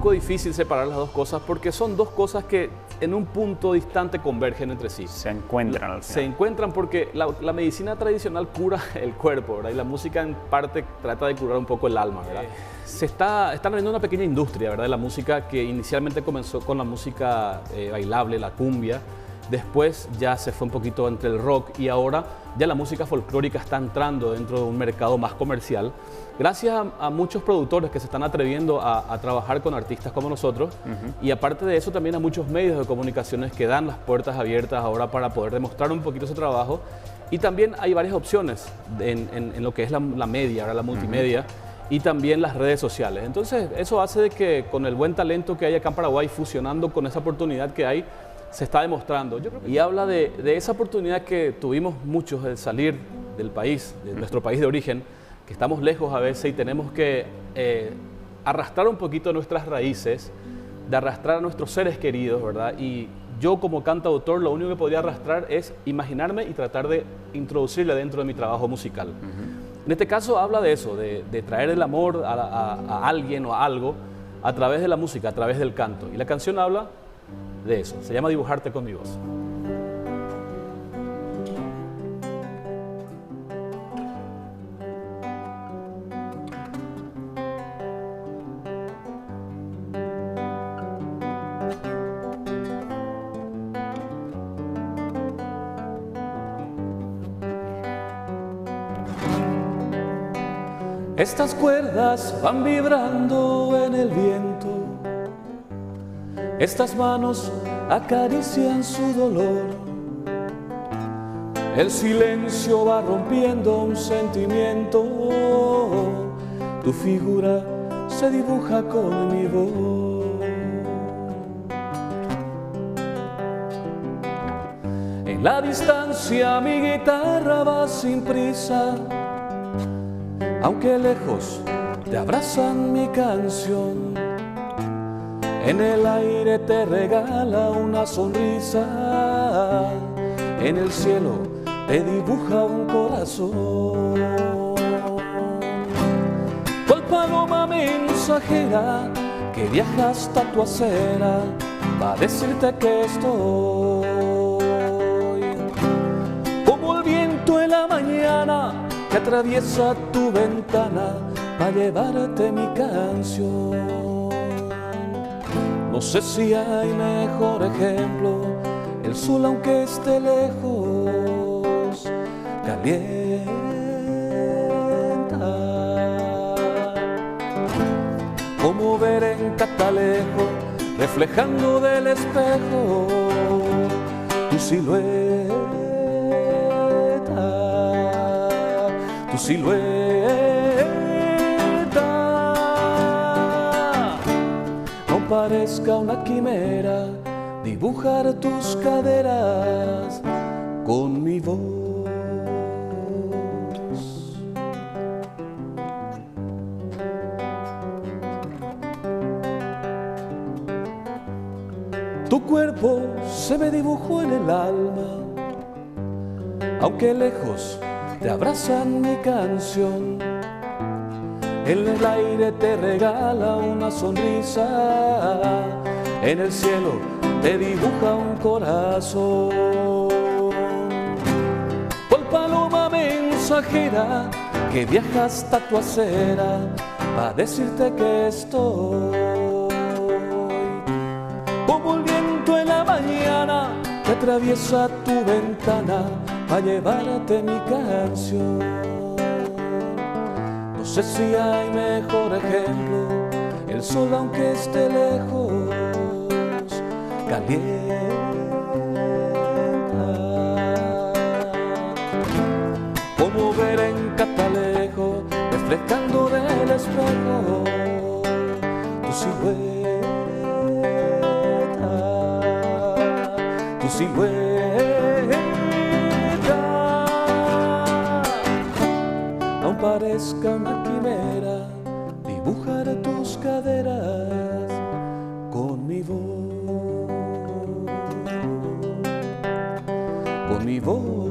poco difícil separar las dos cosas porque son dos cosas que en un punto distante convergen entre sí. Se encuentran al final. Se encuentran porque la medicina tradicional cura el cuerpo, ¿verdad? Y la música en parte trata de curar un poco el alma, ¿verdad? Se está abriendo una pequeña industria, ¿verdad? De la música que inicialmente comenzó con la música bailable, la cumbia. Después ya se fue un poquito entre el rock y ahora ya la música folclórica está entrando dentro de un mercado más comercial. Gracias a muchos productores que se están atreviendo a trabajar con artistas como nosotros y aparte de eso también a muchos medios de comunicaciones que dan las puertas abiertas ahora para poder demostrar un poquito ese trabajo. Y también hay varias opciones en lo que es la media, ahora la multimedia y también las redes sociales. Entonces eso hace de que con el buen talento que hay acá en Paraguay fusionando con esa oportunidad que hay, se está demostrando. Y habla de esa oportunidad que tuvimos muchos de salir del país, de nuestro país de origen, que estamos lejos a veces y tenemos que arrastrar un poquito nuestras raíces, de arrastrar a nuestros seres queridos, ¿verdad? Y yo como cantautor lo único que podría arrastrar es imaginarme y tratar de introducirle dentro de mi trabajo musical. En este caso habla de eso, de traer el amor a alguien o a algo a través de la música, a través del canto. Y la canción habla de eso, se llama Dibujarte con mi voz. Estas cuerdas van vibrando en el viento. Estas manos acarician su dolor. El silencio va rompiendo un sentimiento. Tu figura se dibuja con mi voz. En la distancia mi guitarra va sin prisa, aunque lejos te abrazan mi canción. En el aire te regala una sonrisa, en el cielo te dibuja un corazón. Cual paloma mensajera que viaja hasta tu acera, va a decirte que estoy. Como el viento en la mañana que atraviesa tu ventana, va a llevarte mi canción. No sé si hay mejor ejemplo, el sol aunque esté lejos, calienta. Como ver en catalejo, reflejando del espejo, tu silueta, tu silueta. Parezca una quimera, dibujar tus caderas con mi voz. Tu cuerpo se me dibujó en el alma, aunque lejos te abrazan mi canción. En el aire te regala una sonrisa, en el cielo te dibuja un corazón. Cual paloma mensajera que viaja hasta tu acera, va a decirte que estoy. Como el viento en la mañana que atraviesa tu ventana, va a llevarte mi canción. No sé si hay mejor ejemplo, el sol aunque esté lejos, calienta. Como ver en catalejo, reflejando del espejo, tu silueta, tu silueta. Parezca una quimera, dibujar tus caderas con mi voz, con mi voz.